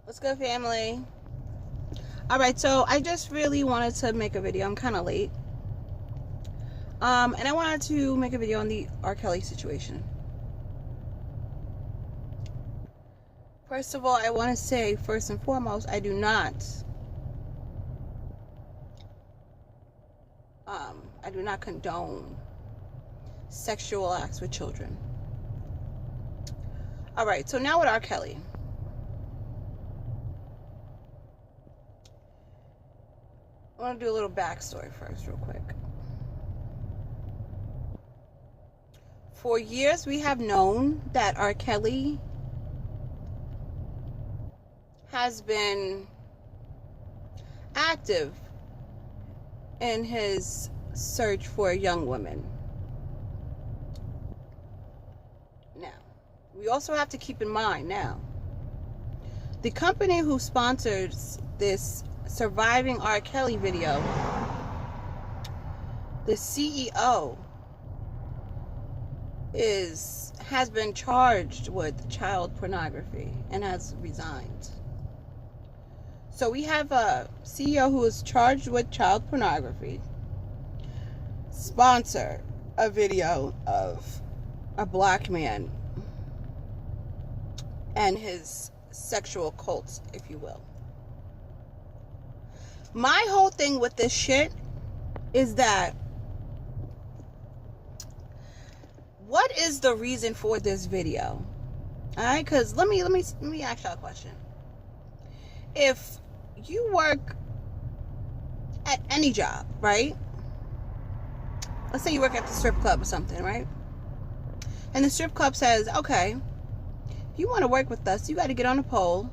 What's good, family? Alright, so I just really wanted to make a video. I'm kind of late. And I wanted to make a video on the R.Kelly situation. First of all, I want to say, first and foremost, I do not condone sexual acts with children. Alright, so now with R.Kelly. I want to do a little backstory first, real quick. For years, we have known that R.Kelly has been active in his search for young women. Now, we also have to keep in mind now, the company who sponsors this Surviving R.Kelly video, the CEO has been charged with child pornography and has resigned. So we have a CEO who is charged with child pornography sponsor a video of a black man and his sexual cult, if you will. My whole thing with this shit is that, what is the reason for this video? Alright, because let me ask y'all a question. If you work at any job, right? Let's say you work at the strip club or something, right? And the strip club says, okay, if you want to work with us, you got to get on a pole,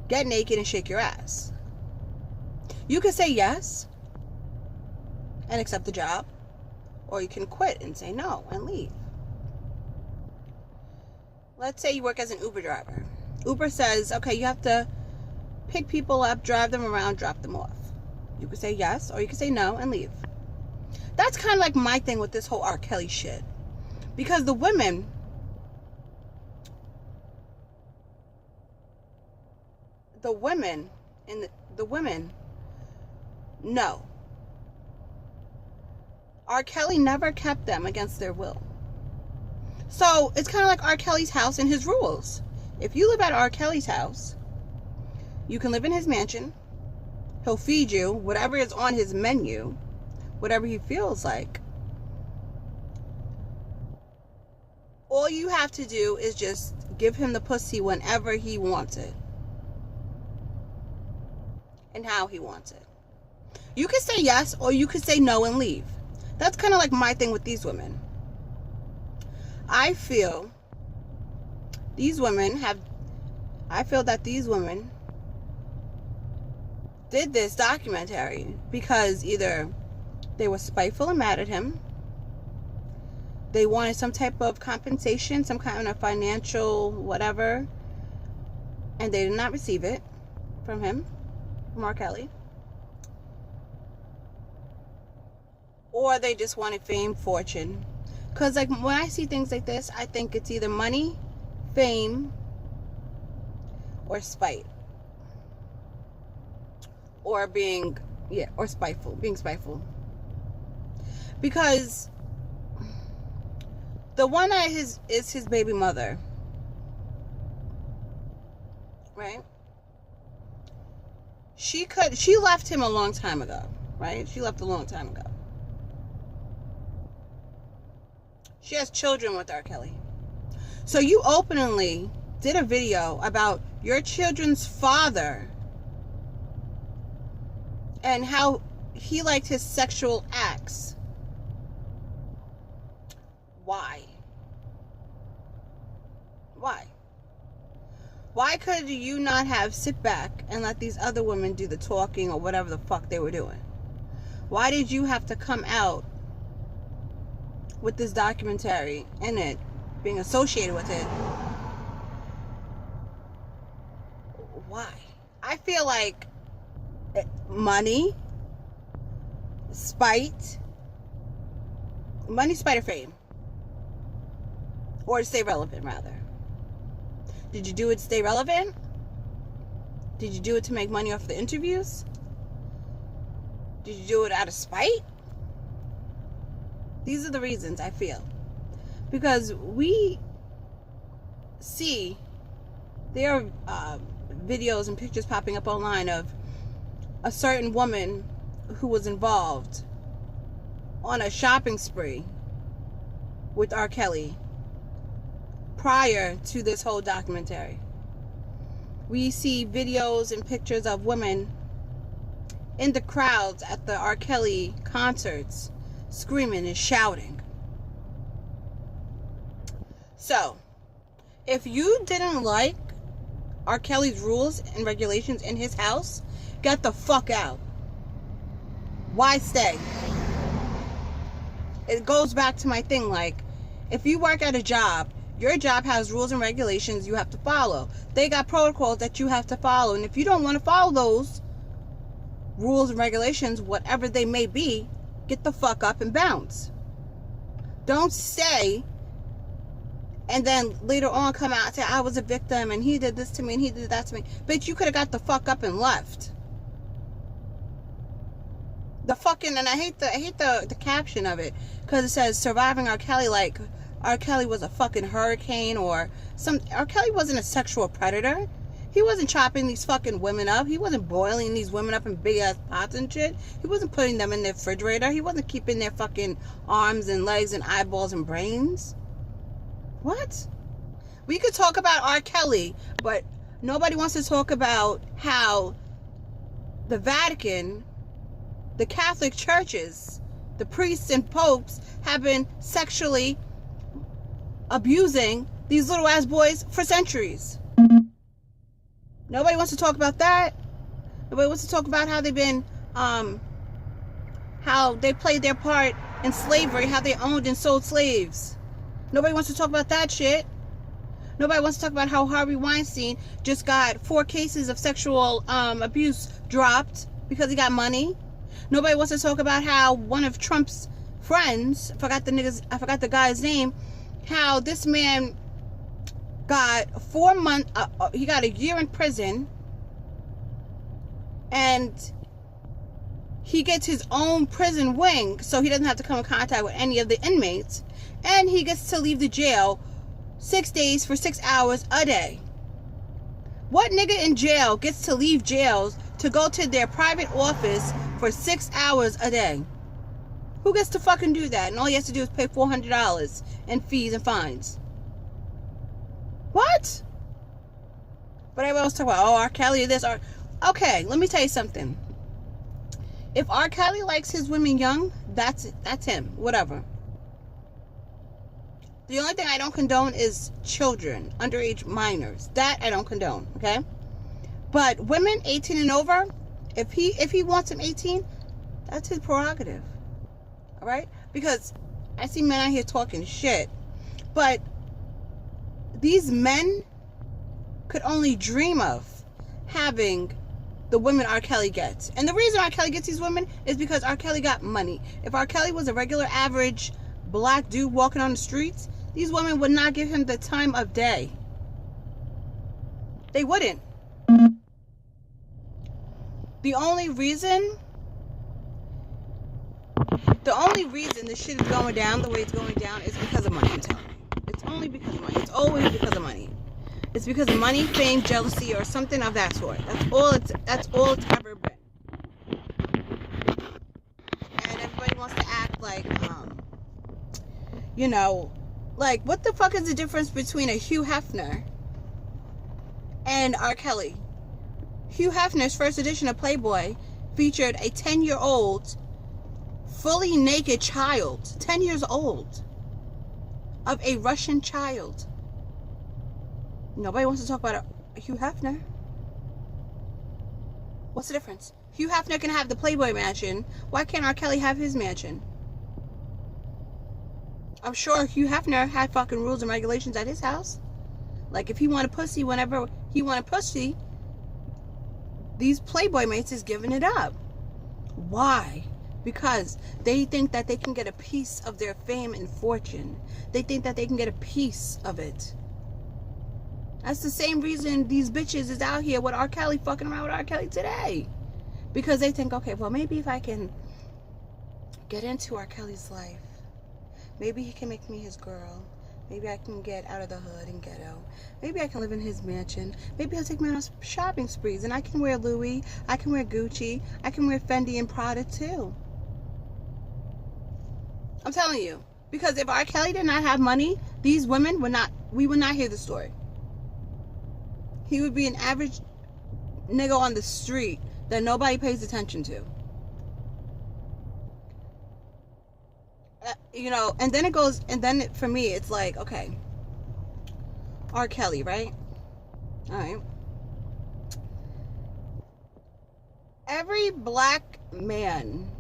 get naked, and shake your ass. You can say yes and accept the job, or you can quit and say no and leave. Let's say you work as an Uber driver. Uber says, okay, you have to pick people up, drive them around, drop them off. You can say yes, or you can say no and leave. That's kind of like my thing with this whole R. Kelly shit. Because the women, no. R. Kelly never kept them against their will. So it's kind of like R. Kelly's house and his rules. If you live at R. Kelly's house, you can live in his mansion. He'll feed you whatever is on his menu, whatever he feels like. All you have to do is just give him the pussy whenever he wants it and how he wants it. You can say yes, or you can say no and leave. That's kind of like my thing with these women. I feel that these women did this documentary because either they were spiteful and mad at him, they wanted some type of compensation, some kind of financial whatever, and they did not receive it from him, from R. Kelly. Or they just wanted fame, fortune. Because like when I see things like this, I think it's either money, fame, or spite. Or being spiteful. Because the one that is his baby mother, right? She left him a long time ago, right? She left a long time ago. She has children with R. Kelly. So you openly did a video about your children's father and how he liked his sexual acts. Why? Why could you not have sit back and let these other women do the talking or whatever the fuck they were doing? Why did you have to come out with this documentary in it, being associated with it? Why? I feel like money, spite, or fame. Or to stay relevant, rather. Did you do it to stay relevant? Did you do it to make money off the interviews? Did you do it out of spite? These are the reasons, I feel. Because we see there are videos and pictures popping up online of a certain woman who was involved on a shopping spree with R.Kelly prior to this whole documentary. We see videos and pictures of women in the crowds at the R.Kelly concerts screaming and shouting. So, if you didn't like R.Kelly's rules and regulations in his house, get the fuck out. Why stay? It goes back to my thing, like, if you work at a job, your job has rules and regulations you have to follow. They got protocols that you have to follow, and if you don't want to follow those rules and regulations, whatever they may be, get the fuck up and bounce. Don't stay and then later on come out and say, I was a victim and he did this to me and he did that to me. Bitch, you could have got the fuck up and left. The fucking, and I hate the caption of it, because it says surviving R. Kelly, like R. Kelly was a fucking hurricane or some. R. Kelly wasn't a sexual predator. He wasn't chopping these fucking women up. He wasn't boiling these women up in big ass pots and shit. He wasn't putting them in the refrigerator. He wasn't keeping their fucking arms and legs and eyeballs and brains. What? We could talk about R. Kelly, but nobody wants to talk about how the Vatican, the Catholic churches, the priests and popes have been sexually abusing these little ass boys for centuries. Nobody wants to talk about that. Nobody wants to talk about how they've been, how they played their part in slavery, how they owned and sold slaves. Nobody wants to talk about that shit. Nobody wants to talk about how Harvey Weinstein just got 4 cases of sexual abuse dropped because he got money. Nobody wants to talk about how one of Trump's friends, I forgot the guy's name, how this man got 4 months, he got a year in prison, and he gets his own prison wing, so he doesn't have to come in contact with any of the inmates, and he gets to leave the jail 6 days for 6 hours a day. What nigga in jail gets to leave jails to go to their private office for 6 hours a day? Who gets to fucking do that? And all he has to do is pay $400 in fees and fines. What? But everybody else talk about, oh, R. Kelly, this, R. Okay, let me tell you something. If R. Kelly likes his women young, that's him. Whatever. The only thing I don't condone is children, underage minors. That I don't condone, okay? But women 18 and over, if he wants them 18, that's his prerogative. All right? Because I see men out here talking shit. But these men could only dream of having the women R. Kelly gets. And the reason R. Kelly gets these women is because R. Kelly got money. If R. Kelly was a regular average black dude walking on the streets, these women would not give him the time of day. They wouldn't. The only reason this shit is going down the way it's going down is because of money, I'm telling you. It's only because of money. It's always because of money. It's because of money, fame, jealousy, or something of that sort. That's all it's ever been. And everybody wants to act like, like, what the fuck is the difference between a Hugh Hefner and R. Kelly? Hugh Hefner's first edition of Playboy featured a 10-year-old, fully naked child, 10 years old, of a Russian child. Nobody wants to talk about Hugh Hefner. What's the difference? Hugh Hefner can have the Playboy mansion. Why can't R. Kelly have his mansion? I'm sure Hugh Hefner had fucking rules and regulations at his house. Like, if he wanted pussy whenever he wanted pussy, these Playboy mates is giving it up. Why? Because they think that they can get a piece of their fame and fortune. They think that they can get a piece of it. That's the same reason these bitches is out here with R. Kelly, fucking around with R. Kelly today. Because they think, okay, well, maybe if I can get into R. Kelly's life, maybe he can make me his girl. Maybe I can get out of the hood and ghetto. Maybe I can live in his mansion. Maybe he'll take me on shopping sprees and I can wear Louis. I can wear Gucci. I can wear Fendi and Prada too. I'm telling you. Because if R. Kelly did not have money, these women would not, we would not hear the story. He would be an average nigga on the street that nobody pays attention to. You know, and then it goes, and then for me, it's like, okay, R. Kelly, right? All right. Every black man,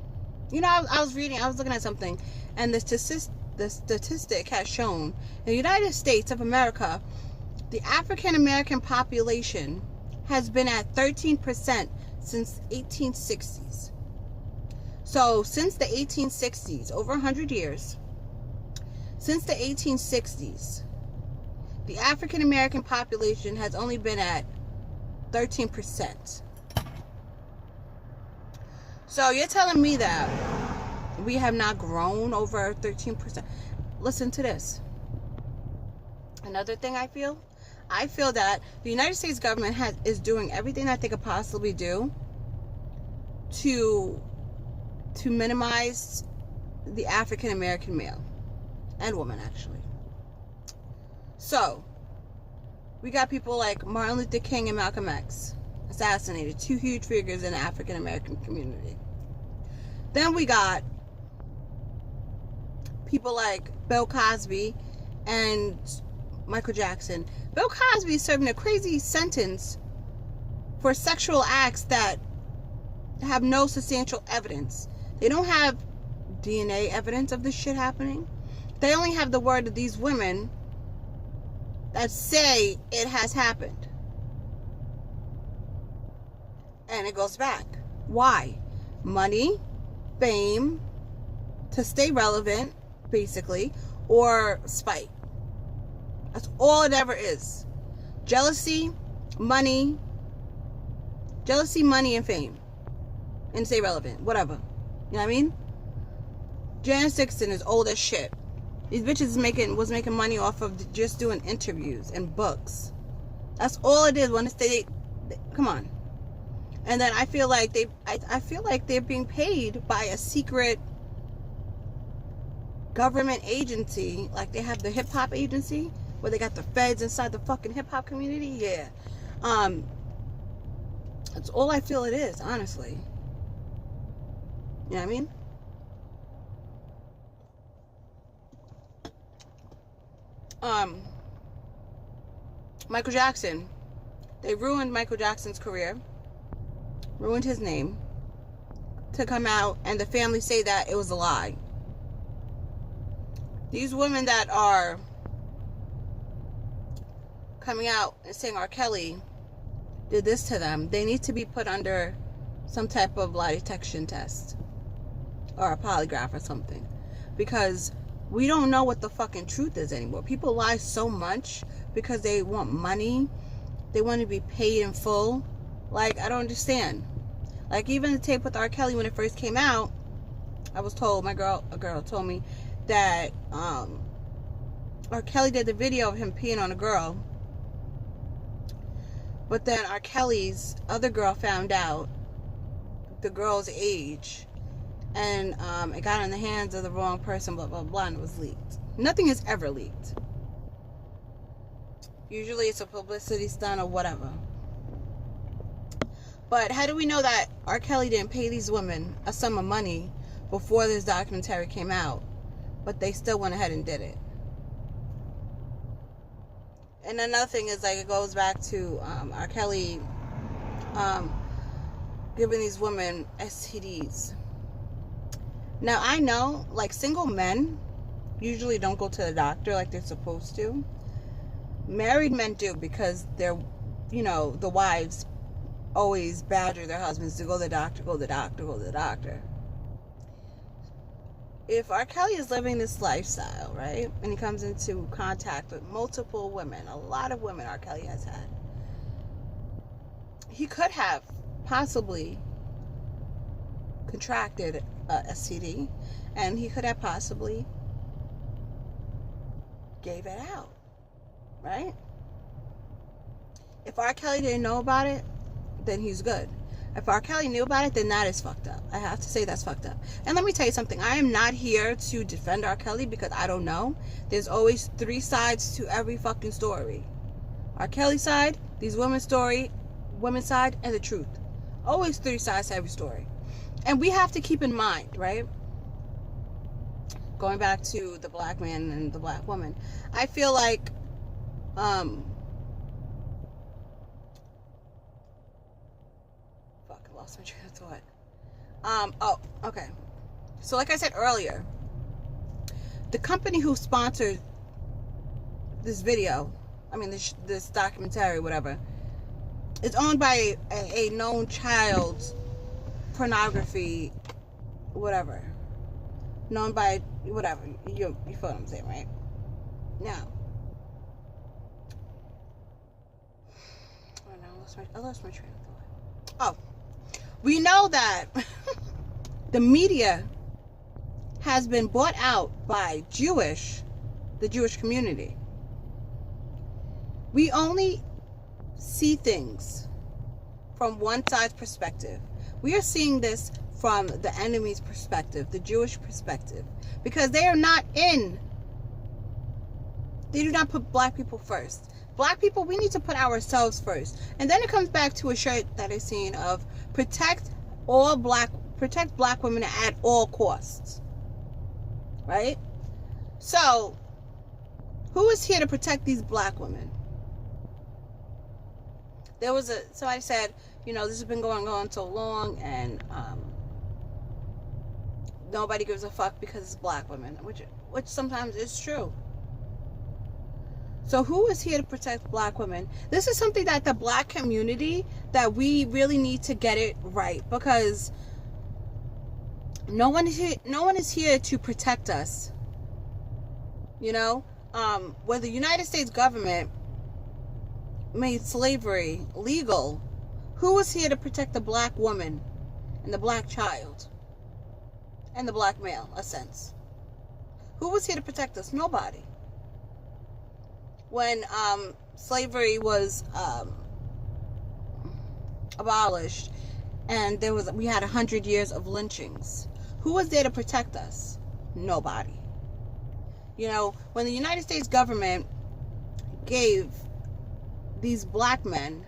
you know, I was looking at something, and the statistic has shown in the United States of America, the African American population has been at 13% since 1860s. So since the 1860s, over 100 years, since the 1860s, the African American population has only been at 13%. So you're telling me that we have not grown over 13%? Listen to this. Another thing I feel that the United States government is doing everything that they could possibly do to minimize the African American male and woman, actually. So we got people like Martin Luther King and Malcolm X assassinated, two huge figures in the African American community. Then we got people like Bill Cosby and Michael Jackson. Bill Cosby is serving a crazy sentence for sexual acts that have no substantial evidence. They don't have DNA evidence of this shit happening. They only have the word of these women that say it has happened. And it goes back. Why? Money, fame, to stay relevant, basically, or spite. That's all it ever is. Jealousy, money, and fame. And stay relevant. Whatever. You know what I mean? Janet Dixon is old as shit. These bitches was making money off of just doing interviews and books. That's all it is. When they come on. And then I feel like they're being paid by a secret government agency. Like they have the hip hop agency where they got the feds inside the fucking hip hop community. Yeah. That's all I feel it is, honestly. You know what I mean? Michael Jackson. They ruined Michael Jackson's career. Ruined his name. To come out and the family say that it was a lie. These women that are coming out and saying R. Kelly did this to them, they need to be put under some type of lie detection test. Or a polygraph or something. Because we don't know what the fucking truth is anymore. People lie so much because they want money. They want to be paid in full. Like, I don't understand. Like, even the tape with R. Kelly when it first came out, I was told, a girl told me that R. Kelly did the video of him peeing on a girl. But then R. Kelly's other girl found out the girl's age. And it got in the hands of the wrong person, blah, blah, blah, and it was leaked. Nothing is ever leaked. Usually it's a publicity stunt or whatever. But how do we know that R. Kelly didn't pay these women a sum of money before this documentary came out, but they still went ahead and did it? And another thing is, like, it goes back to R. Kelly giving these women STDs. Now, I know, like, single men usually don't go to the doctor like they're supposed to. Married men do, because they're, you know, the wives always badger their husbands to go to the doctor, go to the doctor, go to the doctor. if R. Kelly is living this lifestyle, right, and he comes into contact with multiple women, a lot of women R. Kelly has had, he could have possibly contracted a STD, and he could have possibly gave it out, right? If R. Kelly didn't know about it, then he's good. If R. Kelly knew about it, then that is fucked up. I have to say that's fucked up. And let me tell you something. I am not here to defend R. Kelly because I don't know. There's always 3 sides to every fucking story. R. Kelly's side, these women's story, women's side, and the truth. Always 3 sides to every story. And we have to keep in mind, right? Going back to the black man and the black woman, I feel like fuck, I lost my train of thought. Oh, okay. So like I said earlier, the company who sponsored this video, I mean this documentary, whatever, is owned by a known child pornography, whatever, known by whatever. You feel what I'm saying, right? Now, I lost my train of thought. Oh, we know that the media has been bought out by the Jewish community. We only see things from one side's perspective. We are seeing this from the enemy's perspective, the Jewish perspective, because they do not put black people first. Black people, we need to put ourselves first. And then it comes back to a shirt that I've seen of protect black women at all costs. Right? So, who is here to protect these black women? Somebody said, this has been going on so long, and nobody gives a fuck because it's black women, which sometimes is true. So who is here to protect black women? This is something that the black community, that we really need to get it right, because no one is here to protect us. When the United States government made slavery legal, who was here to protect the black woman and the black child and the black male, a sense? Who was here to protect us? Nobody. When slavery was abolished and we had 100 years of lynchings, who was there to protect us? Nobody. When the United States government gave these black men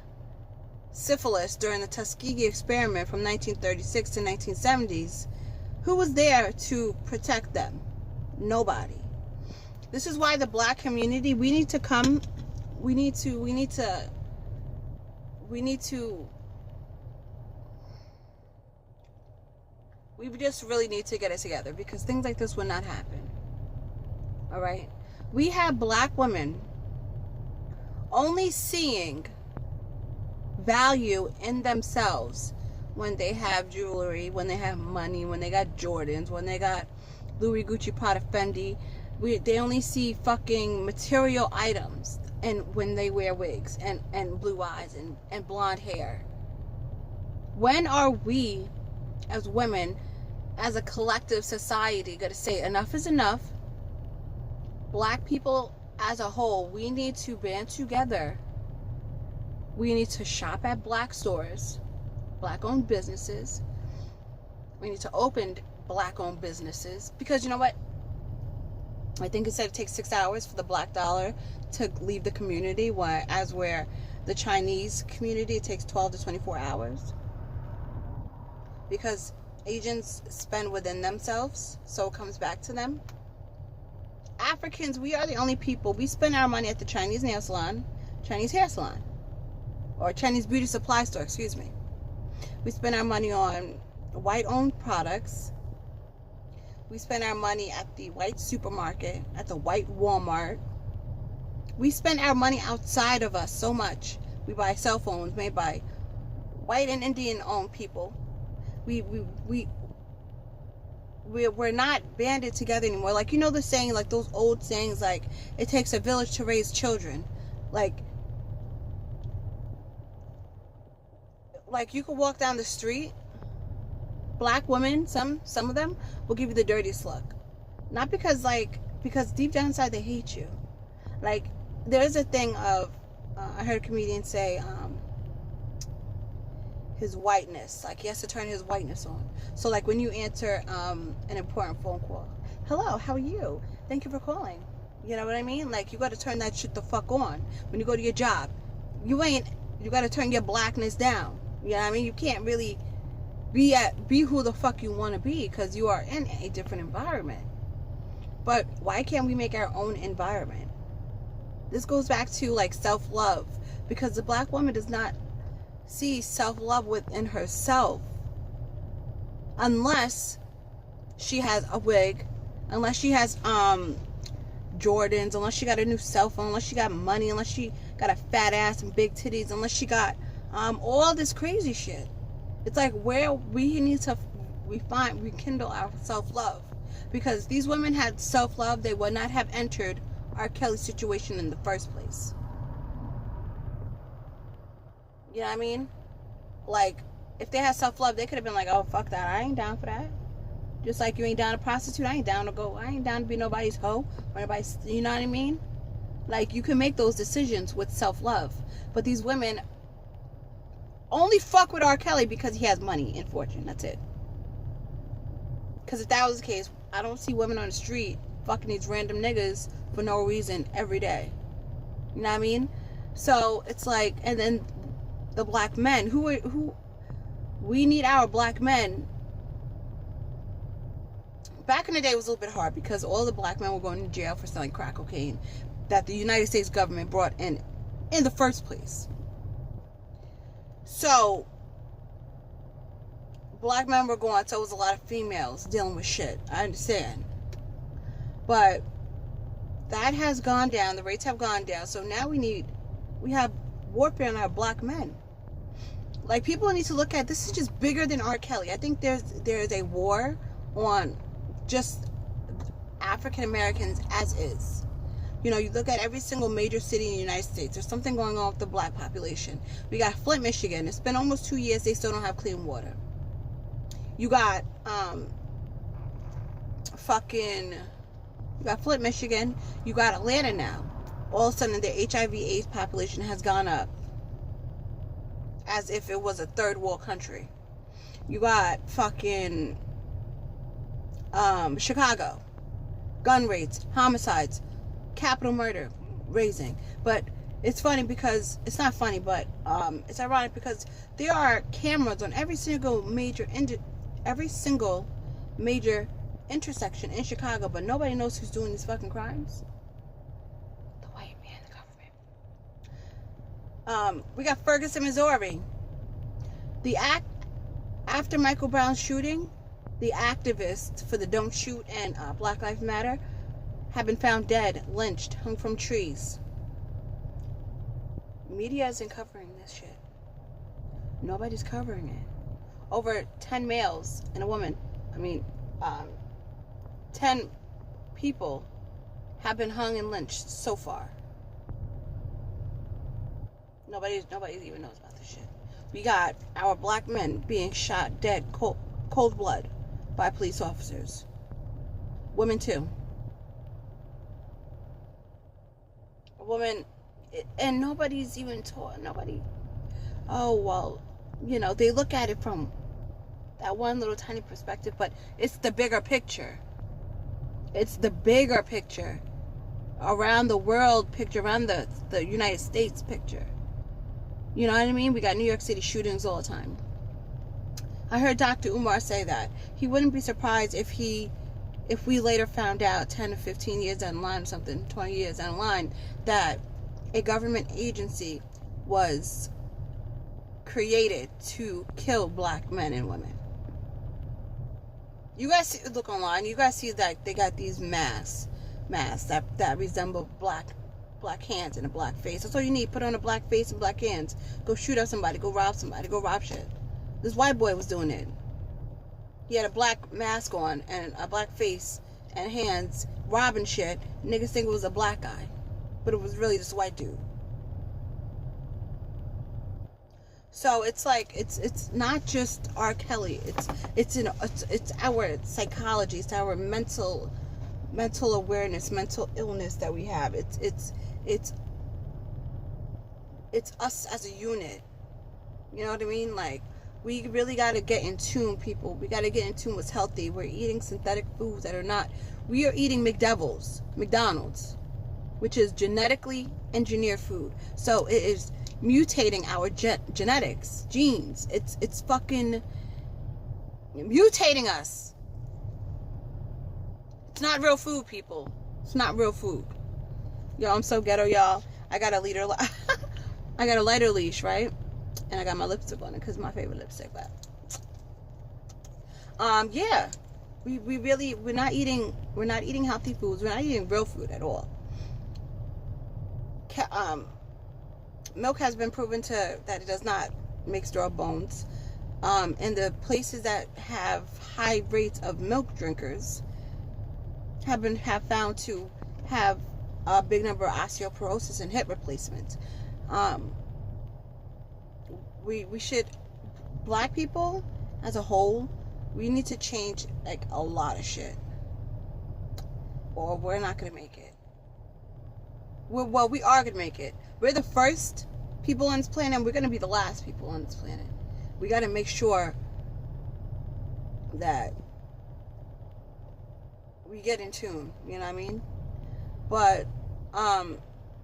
syphilis during the Tuskegee experiment from 1936 to 1970s, who was there to protect them? Nobody. This is why the black community, we just really need to get it together, because things like this will not happen. All right? We have black women only seeing value in themselves when they have jewelry, when they have money, when they got Jordans, when they got Louis, Gucci, Prada, Fendi. They only see fucking material items, and when they wear wigs and blue eyes and blonde hair. When are we as women, as a collective society, going to say enough is enough? Black people as a whole, we need to band together. We need to shop at black stores, black-owned businesses. We need to open black-owned businesses, because you know what? I think it said it takes 6 hours for the black dollar to leave the community, whereas where the Chinese community, it takes 12 to 24 hours. Because Asians spend within themselves, so it comes back to them. Africans, we are the only people, we spend our money at the Chinese nail salon, Chinese hair salon, or Chinese beauty supply store, excuse me. We spend our money on white-owned products. We spend our money at the white supermarket, at the white Walmart. We spend our money outside of us so much. We buy cell phones made by white and Indian-owned people. We we're not banded together anymore. Like, you know the saying, like those old sayings, like it takes a village to raise children. Like you could walk down the street, black women, some of them will give you the dirtiest look. Not because deep down inside they hate you. Like, there's a thing of I heard a comedian say his whiteness, like he has to turn his whiteness on. So like when you answer an important phone call, hello, how are you, thank you for calling, you know what I mean? Like, you got to turn that shit the fuck on. When you go to your job, you got to turn your blackness down. You know what I mean? You can't really be who the fuck you want to be, because you are in a different environment. But why can't we make our own environment? This goes back to like self-love, because the black woman does not see self-love within herself unless she has a wig, unless she has Jordans, unless she got a new cell phone, unless she got money, unless she got a fat ass and big titties, unless she got all this crazy shit. It's like where we need to rekindle our self-love, because these women had self-love, they would not have entered R.Kelly situation in the first place. You know what I mean? Like, if they had self-love, they could have been like, oh, fuck that, I ain't down for that. Just like you ain't down to prostitute, I ain't down to be nobody's hoe, or nobody's, you know what I mean? Like, you can make those decisions with self-love. But these women only fuck with R. Kelly because he has money and fortune. That's it. Because if that was the case, I don't see women on the street fucking these random niggas for no reason every day. You know what I mean? So it's like, and then the black men who we need our black men. Back in the day, it was a little bit hard because all the black men were going to jail for selling crack cocaine that the United States government brought in the first place. So black men were going, so it was a lot of females dealing with shit. I understand. But that has gone down. The rates have gone down. So now we have warfare on our black men. Like, people need to look at this is just bigger than R. Kelly. I think there's a war on just African Americans as is. You know, you look at every single major city in the United States, there's something going on with the black population. We got Flint, Michigan. It's been almost 2 years. They still don't have clean water. You got you got Flint, Michigan. You got Atlanta now. All of a sudden, the HIV/AIDS population has gone up as if it was a third world country. You got fucking Chicago. Gun rates, homicides, capital murder raising. But it's funny because it's not funny, but it's ironic because there are cameras on every single major intersection in Chicago, but nobody knows who's doing these fucking crimes. The white man, the government. We got Ferguson, Missouri. After Michael Brown's shooting, the activists for the Don't Shoot and Black Lives Matter have been found dead, lynched, hung from trees. Media isn't covering this shit. Nobody's covering it. Over 10 males and a woman, 10 people have been hung and lynched so far. Nobody even knows about this shit. We got our black men being shot dead, cold blood, by police officers. Women too. A woman, and nobody's even taught. Nobody. Oh well, you know, they look at it from that one little tiny perspective, but it's the bigger picture. It's the bigger picture, around the world picture, around the United States picture. You know what I mean? We got New York City shootings all the time. I heard Dr. Umar say that he wouldn't be surprised if we later found out 10 or 15 years down the line or something, 20 years down the line, that a government agency was created to kill black men and women. You guys look online, you guys see that they got these masks that resemble black hands and a black face. That's all you need. Put on a black face and black hands. Go shoot up somebody, go rob somebody, go rob shit. This white boy was doing it. He had a black mask on and a black face and hands, robbing shit. Niggas think it was a black guy, but it was really this white dude. So it's like it's not just R.Kelly. It's our psychology. It's our mental awareness, mental illness that we have. It's us as a unit. You know what I mean? Like, we really got to get in tune, people. We got to get in tune what's healthy. We're eating synthetic foods that are not. We are eating McDonald's, which is genetically engineered food. So it is mutating our genetics, genes. It's fucking mutating us. It's not real food, people. It's not real food. Yo, I'm so ghetto, y'all. I got a leader. I got a lighter leash, right? And I got my lipstick on it because it's my favorite lipstick. But yeah, we're not eating healthy foods. We're not eating real food at all. Milk has been proven that it does not make store bones. And the places that have high rates of milk drinkers have found to have a big number of osteoporosis and hip replacement. We should, black people as a whole, we need to change like a lot of shit, or we're not gonna make it. We are gonna make it. We're the first people on this planet, and we're gonna be the last people on this planet. We gotta make sure that we get in tune, you know what I mean? But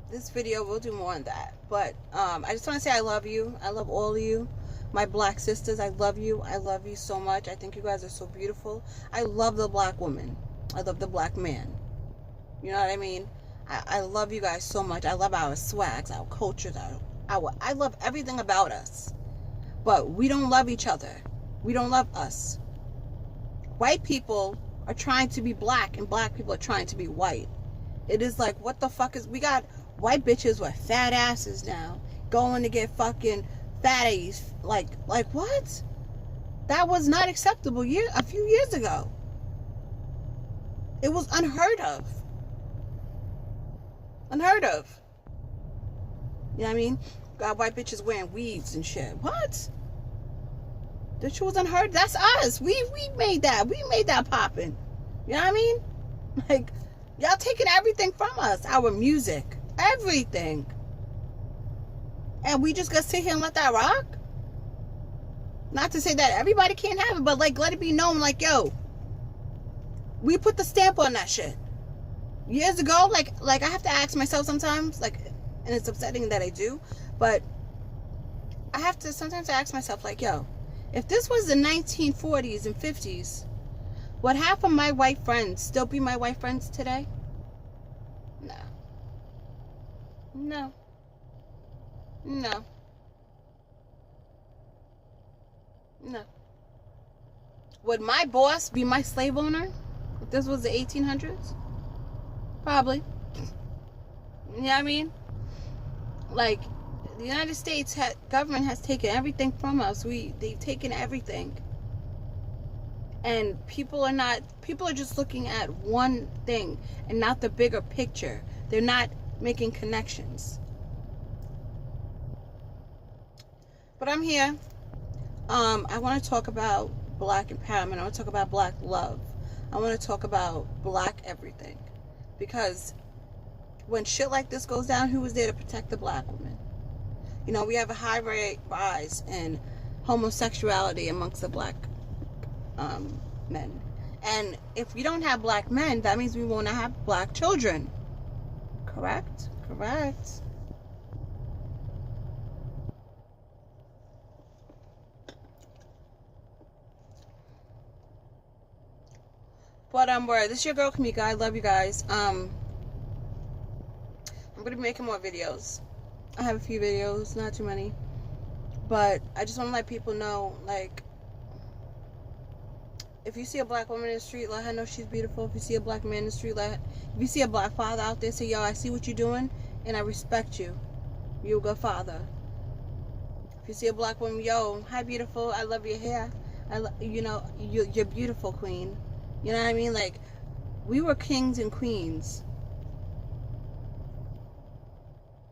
this video, we'll do more on that. But I just want to say I love you. I love all of you, my black sisters. I love you. I love you so much. I think you guys are so beautiful. I love the black woman. I love the black man. You know what I mean? I love you guys so much. I love our swags, our cultures, I love everything about us. But we don't love each other. We don't love us. White people are trying to be black, and black people are trying to be white. It is like, what the fuck is... We got white bitches with fat asses now going to get fucking fatties. Like what? That was not acceptable a few years ago. It was unheard of. Unheard of. You know what I mean? Got white bitches wearing weaves and shit. What? That shit was unheard. That's us. We made that. We made that poppin'. You know what I mean? Like, y'all taking everything from us. Our music. Everything. And we just gonna sit here and let that rock? Not to say that everybody can't have it, but like, let it be known, like, yo, we put the stamp on that shit. Years ago, like I have to ask myself sometimes, like, and it's upsetting that I do, but I have to sometimes ask myself, like, yo, if this was the 1940s and 50s, would half of my white friends still be my white friends today? No. No. No. No. Would my boss be my slave owner if this was the 1800s? Probably. You know what I mean? Like, the United States government has taken everything from us. They've taken everything. And people are just looking at one thing and not the bigger picture. They're not making connections. But I'm here. I want to talk about black empowerment. I want to talk about black love. I want to talk about black everything. Because when shit like this goes down, who is there to protect the black woman? You know, we have a high rise in homosexuality amongst the black men. And if we don't have black men, that means we won't have black children. Correct? Correct. But this is your girl Kamika. I love you guys. I'm gonna be making more videos. I have a few videos, not too many, but I just want to let people know, like, if you see a black woman in the street, let her know she's beautiful. If you see a black man in the street, if you see a black father out there, say, yo, I see what you're doing and I respect you. You're a good father. If you see a black woman, yo, hi beautiful, I love your hair. You know, you're beautiful, queen. You know what I mean? Like, we were kings and queens.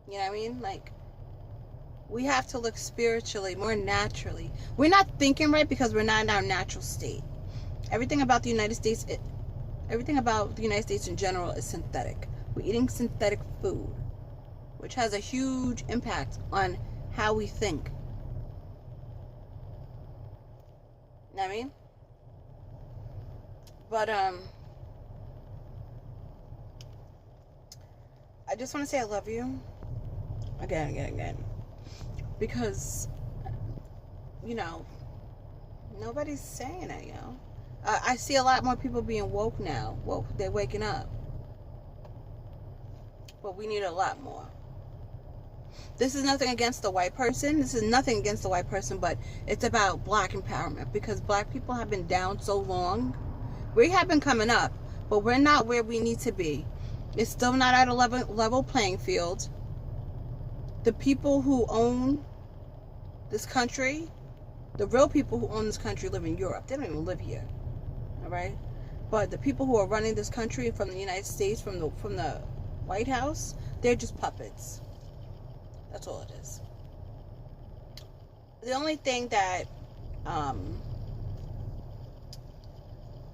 You know what I mean? Like, we have to look spiritually, more naturally. We're not thinking right because we're not in our natural state. Everything about the United States, everything about the United States in general is synthetic. We're eating synthetic food, which has a huge impact on how we think. You know what I mean? But I just want to say I love you again, because you know, nobody's saying it. You know, I see a lot more people being woke now. Woke, they're waking up, but we need a lot more. This is nothing against the white person. This is nothing against the white person, but it's about black empowerment, because black people have been down so long. We have been coming up, but we're not where we need to be. It's still not at a level playing field. The people who own this country, the real people who own this country, live in Europe. They don't even live here. All right? But the people who are running this country from the United States, from the White House, they're just puppets. That's all it is. The only thing that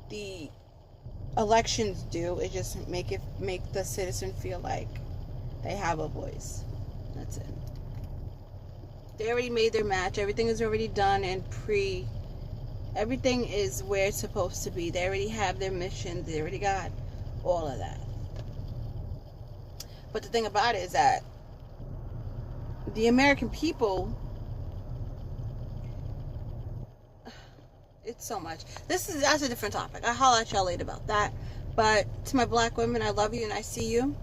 the elections do is just make the citizen feel like they have a voice. That's it. They already made their match. Everything is already done and everything is where it's supposed to be. They already have their mission. They already got all of that. But the thing about it is that the American people, it's so much. That's a different topic. I'll holler at y'all later about that. But to my black women, I love you and I see you.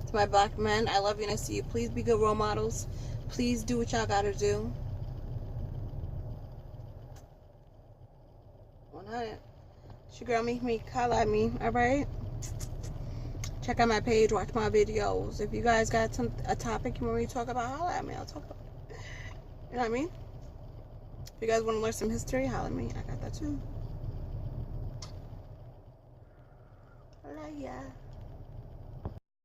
To my black men, I love you and I see you. Please be good role models. Please do what y'all gotta do. 100. It's your girl, me. Holla at me. Alright? Check out my page. Watch my videos. If you guys got a topic you want me to talk about, holla at me. I'll talk about it. You know what I mean? If you guys want to learn some history, holla at me. I got that too. Holla, yeah.